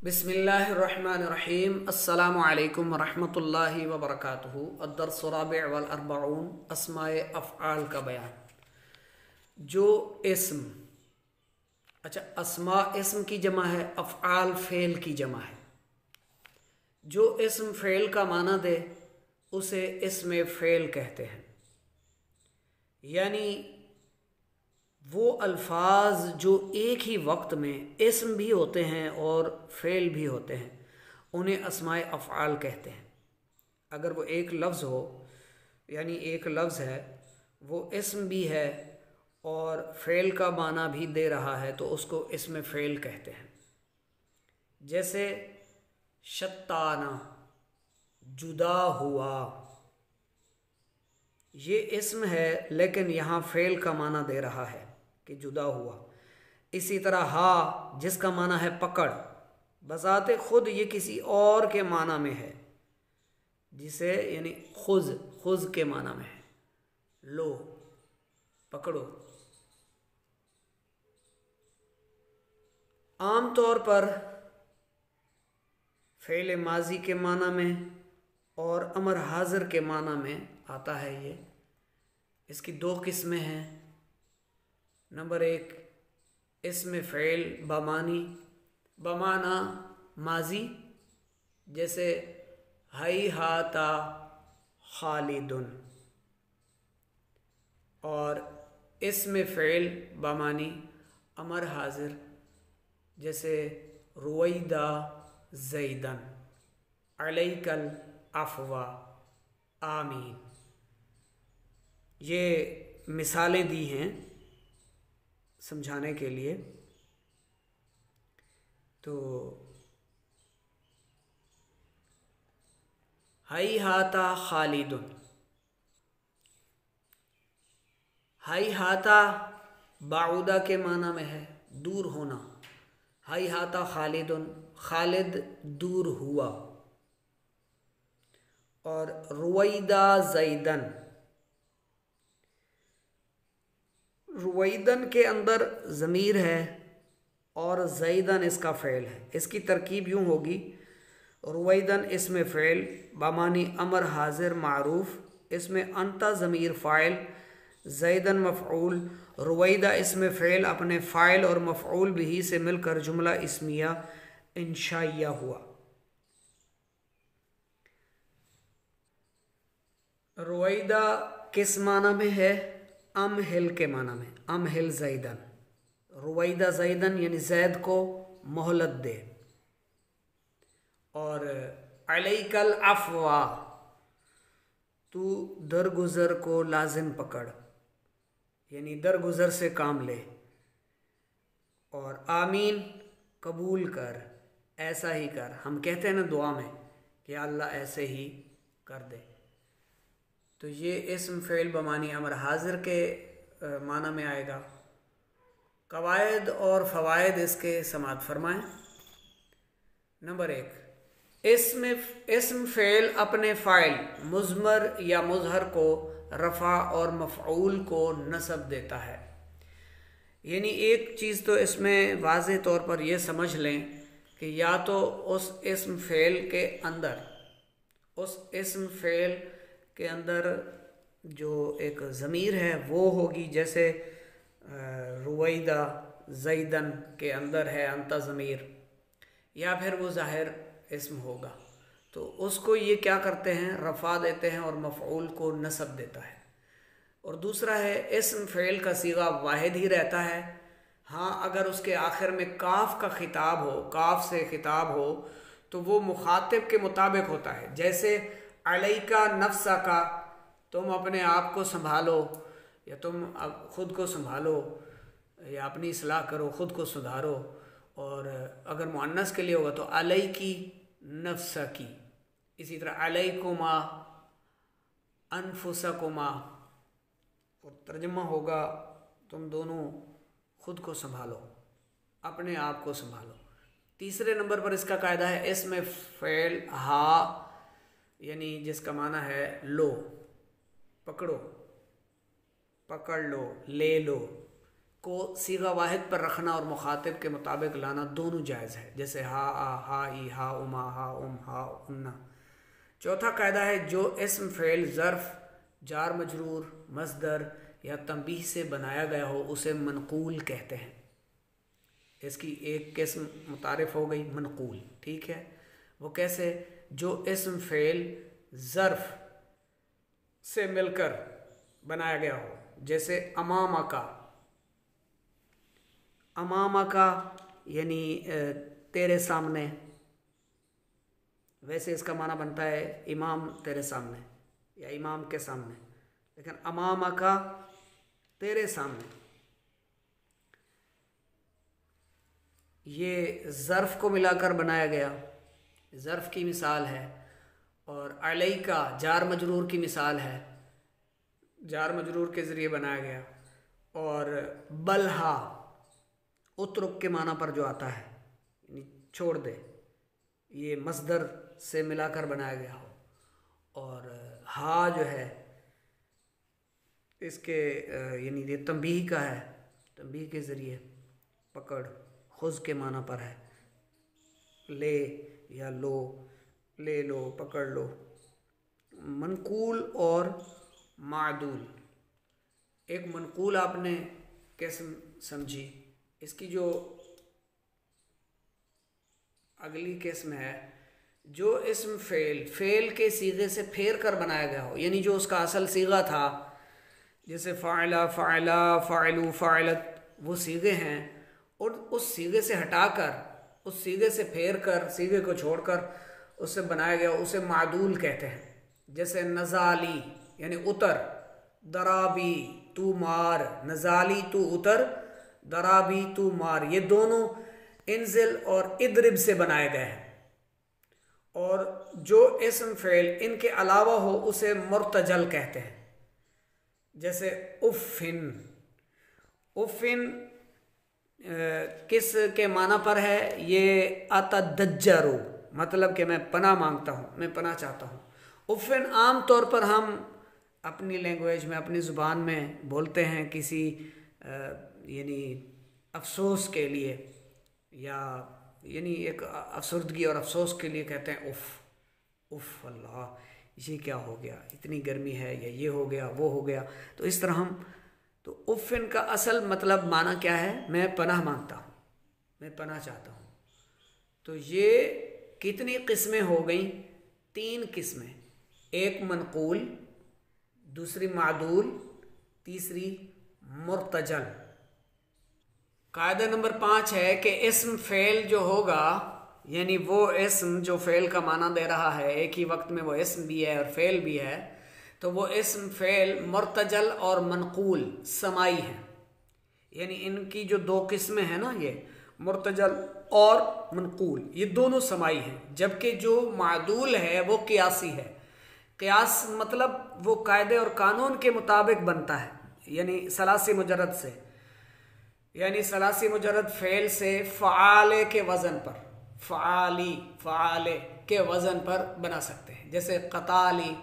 बिस्मिल्लाहिर्रहमानिर्रहीम। अस्सलामु अलैकुम वरहमतुल्लाहि वबरकातुहू। अद्दर्सु राबिअ वल अर्बऊन, अस्माए अफ़आल का बयान। जो इस्म, अच्छा, अस्मा इस्म की जमा है, अफ़आल फ़ेल की जमा है। जो इस्म फ़ेल का माना दे उसे इस्म फ़ेल कहते हैं। यानी वो अल्फाज जो एक ही वक्त में इस्म भी होते हैं और फ़ेल भी होते हैं, उन्हें अस्माए अफ़आल कहते हैं। अगर वो एक लफ्ज़ हो, यानी एक लफ्ज़ है, वो इस्म भी है और फ़ेल का माना भी दे रहा है, तो उसको इस्म फ़ेल कहते हैं। जैसे शत्ताना, जुदा हुआ, ये इस्म है लेकिन यहाँ फ़ेल का माना दे रहा है कि जुदा हुआ। इसी तरह हा, जिसका माना है पकड़, बज़ाते खुद ये किसी और के माना में है, जिसे यानी खुज़, खुज़ के माना में है, लो, पकड़ो। आम तौर पर फ़ेल माजी के माना में और अमर हाजिर के माना में आता है। ये इसकी दो किस्में हैं। नंबर एक, इसमें फ़ेल बमाना माजी, जैसे हई हाता खालिदुन, और इसमें फ़ेल बमानी अमर हाजिर, जैसे रुवैदा ज़ैदन, अलैकल अफ़वा आमीन। ये मिसालें दी हैं समझाने के लिए। तो हई हाता खालिदुन, हई हाता बाउदा के माना में है, दूर होना। हई हाता खालिदुन, खालिद दूर हुआ। और रुवैदा ज़ैदन, रुवैदन के अंदर ज़मीर है और ज़ैदन इसका फ़ेल है। इसकी तरकीब यूँ होगी, रुवैदन इसमें फ़ेल बामानी अमर हाजिर मारूफ, इसमें अंता ज़मीर फ़ाइल, ज़ैदन मफ़ऊल, रुवैदा इसमें फ़ेल अपने फ़ाइल और मफ़ऊल बिही से मिलकर जुमला इस्मिया इंशाइया हुआ। रुवैदा किस माना में है? अमहिल के माना में, अमहिल ज़ैदन, रुवैदा ज़ैदन यानी ज़ैद को मोहलत दे। और अलैकल अफ़वा, तू दरगुज़र को लाजिम पकड़, यानी दरगुज़र से काम ले। और आमीन, कबूल कर, ऐसा ही कर। हम कहते हैं ना दुआ में कि अल्लाह ऐसे ही कर दे। तो ये इस्म फ़ेल बमानी अमर हाजिर के माना में आएगा। कवायद और फ़वायद इसके समात फरमाएं। नंबर एक, इस्म फ़ेल अपने फ़ाइल मुज़मर या मुज़हर को रफ़ा और मफ़ऊल को नस्ब देता है। यानी एक चीज़ तो इसमें वाज़े तौर पर यह समझ लें कि या तो उस इस्म फ़ेल के अंदर, उस इस्म फ़ेल के अंदर जो एक ज़मीर है वो होगी, जैसे रुवैदा ज़ैदन के अंदर है अंता ज़मीर, या फिर वो ज़ाहिर इस्म होगा, तो उसको ये क्या करते हैं, रफ़ा देते हैं और मफ़ऊल को नस्ब देता है। और दूसरा है, इस्म फ़ेल का सीगा वाहिद ही रहता है। हाँ, अगर उसके आखिर में काफ का खिताब हो, काफ से खिताब हो, तो वो मुखातिब के मुताबिक होता है। जैसे अलैका नफ्सा का, तुम अपने आप को संभालो, या तुम खुद को संभालो, या अपनी इस्लाह करो, खुद को सुधारो। और अगर मुअन्नस के लिए होगा तो अलैकी नफ्सा की। इसी तरह अलैकुमा अनफुसकुमा, और तर्जुमा होगा तुम दोनों खुद को संभालो, अपने आप को संभालो। तीसरे नंबर पर इसका कायदा है, इसमें फ़ेल हा, यानी जिसका माना है लो, पकड़ो, पकड़ लो, ले लो। को सीगा वाहिद पर रखना और मुखातिब के मुताबिक लाना दोनों जायज़ है, जैसे हा आ, हा ई, हा उमा, हा उम, हा उन्ना। चौथा कायदा है जो इस्म फ़ेल ज़र्फ़, जार मजरूर, मस्दर या तंबीह से बनाया गया हो उसे मनकूल कहते हैं। इसकी एक किस्म मुतारिफ हो गई मनकूल, ठीक है। वो कैसे? जो इस्म फ़ेल ज़र्फ़ से मिलकर बनाया गया हो, जैसे अमामा का, अमामा का यानी तेरे सामने, वैसे इसका माना बनता है इमाम तेरे सामने या इमाम के सामने, लेकिन अमामा का तेरे सामने, ये ज़र्फ़ को मिलाकर बनाया गया, ज़र्फ़ की मिसाल है। और अलैका जार मजरूर की मिसाल है, जार मजरूर के ज़रिए बनाया गया। और बलहा उतरुक के माना पर जो आता है, यानी छोड़ दे, ये मस्दर से मिलाकर बनाया गया हो। और हा जो है इसके यानी ये तंबीह का है, तंबीह के ज़रिए पकड़, खुज़ के माना पर है, ले या लो, ले लो, पकड़ लो। मनकूल और मादूल, एक मनकूल आपने कैसे समझी, इसकी जो अगली किस्म है, जो इस्म फ़ेल के सीगे से फेर कर बनाया गया हो, यानी जो उसका असल सीगा था, जैसे फ़ाइला, फ़ाइला, फ़ाइलू, फ़ाइलत, वो सीगे हैं, और उस सीगे से हटाकर, उस सीगे से फेर कर, सीगे को छोड़कर उससे बनाया गया, उसे मादूल कहते हैं। जैसे नज़ाली यानी उतर, दराबी तू मार, नज़ाली तू उतर, दराबी तू मार, ये दोनों इंजिल और इद्रिब से बनाए गए हैं। और जो इस्म फ़ेल इनके अलावा हो उसे मुर्तजल कहते हैं, जैसे उफ़िन। उफ़िन किस के माना पर है? ये अतदज्जरू, मतलब कि मैं पनाह मांगता हूँ, मैं पनाह चाहता हूँ। उफ़िन आम तौर पर हम अपनी लैंग्वेज में, अपनी ज़ुबान में बोलते हैं किसी यानी अफसोस के लिए, या यानी एक अफसरदगी और अफसोस के लिए कहते हैं उफ़, उफ़ अल्लाह ये क्या हो गया, इतनी गर्मी है, या ये हो गया, वो हो गया। तो इस तरह हम, तो उफ़िन का असल मतलब माना क्या है? मैं पनाह मांगता हूँ, मैं पनाह चाहता हूँ। तो ये कितनी किस्में हो गई? 3 किस्में, एक मनकूल, दूसरी मादूल, तीसरी मुर्तजल। कायदा नंबर 5 है कि इस्म फ़ेल जो होगा, यानी वो इस्म जो फ़ेल का माना दे रहा है, एक ही वक्त में वो इस्म भी है और फ़ेल भी है, तो वो इस्म फ़ेल मुर्तजल और मनकूल समाई है। यानी इनकी जो 2 किस्में हैं ना, ये मुर्तजल और मनकूल, ये दोनों समाई हैं। जबकि जो मादूल है वो क़ियासी है। क़ियास मतलब वो कायदे और कानून के मुताबिक बनता है, यानी सलासी मुजर्रद से, यानी सलासी मुजर्रद फ़ेल से फ़आले के वज़न पर, फ़आली, फ़आले के वज़न पर बना सकते हैं, जैसे क़ताली,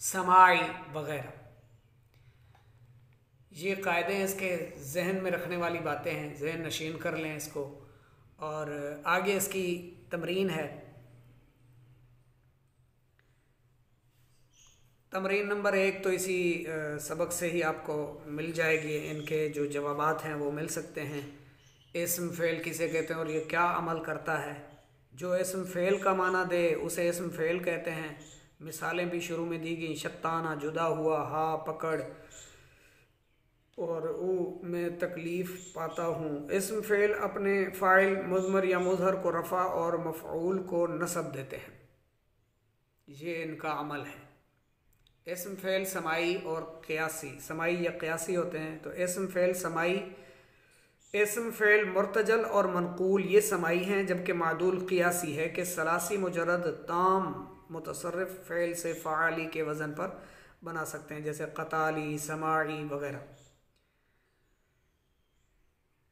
समाई वगैरह। ये कायदे हैं, इसके जहन में रखने वाली बातें हैं, जहन नशीन कर लें इसको। और आगे इसकी तमरीन है। तमरीन नंबर 1 तो इसी सबक से ही आपको मिल जाएगी, इनके जो जवाबात हैं वो मिल सकते हैं। इस्म फ़ेल किसे कहते हैं और ये क्या अमल करता है? जो इस्म फ़ेल का माना दे उसे इस्म फ़ेल कहते हैं। मिसालें भी शुरू में दी गई, शत्ताना जुदा हुआ, हा पकड़, और ऊ मैं तकलीफ़ पाता हूँ। इस्म फ़ेल अपने फ़ाइल मुज़मर या मुज़हर को रफ़ा और मफ़ऊल को नसब देते हैं, ये इनका अमल है। इस्म फ़ेल समाई और क़ियासी, समाई या क़ियासी होते हैं। तो इस्म फ़ेल समाई, इस्म फ़ेल मुर्तजल और मनकूल ये समाई हैं, जबकि मादूल क़ियासी है कि सलासी मुजर्रद ताम मुतसर्रिफ़ फ़ेल से फ़आली के वज़न पर बना सकते हैं, जैसे क़ताली, समाई वगैरह।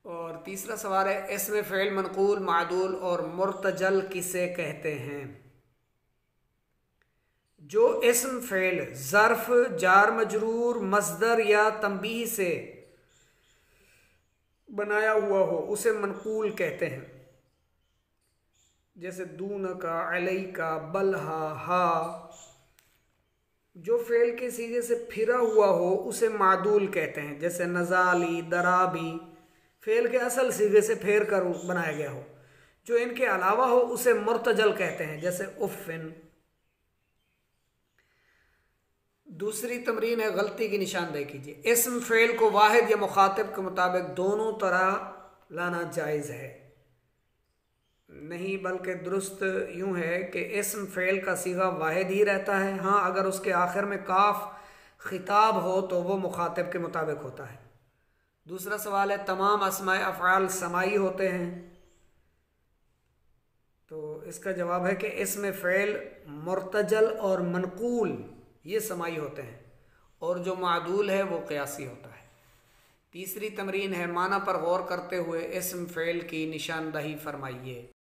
और तीसरा सवाल है, इस्म फ़ेल मनकूल, मादूल और मुर्तजल किसे कहते हैं? जो इस्म फ़ेल ज़र्फ़, जार मजरूर, मस्दर या तंबीह से बनाया हुआ हो उसे मनकूल कहते हैं। जैसे दून का, अलई का, बलहा, हा। जो फेल के सीगे से फिरा हुआ हो उसे मादूल कहते हैं। जैसे नजाली, दराबी, फेल के असल सीगे से फेर कर बनाया गया हो। जो इनके अलावा हो उसे मुर्तजल कहते हैं। जैसे उफ़िन। दूसरी तमरीन है, गलती की निशानदेही कीजिए। इस्म फेल को वाहिद या मुखातिब के मुताबिक दोनों तरह लाना जायज़ है। नहीं, बल्कि दुरुस्त यूं है कि इस्म फेल का सीगा वाहिद ही रहता है। हाँ, अगर उसके आखिर में काफ खिताब हो तो वो मुखातिब के मुताबिक होता है। दूसरा सवाल है, तमाम अस्माए अफ़आल समाई होते हैं? तो इसका जवाब है कि इसमें फ़ेल, मुर्तजल और मनकूल ये समाई होते हैं, और जो मादूल है वो क़यासी होता है। तीसरी तमरीन है, माना पर गौर करते हुए इस्म फ़ेल की निशानदही फरमाइए।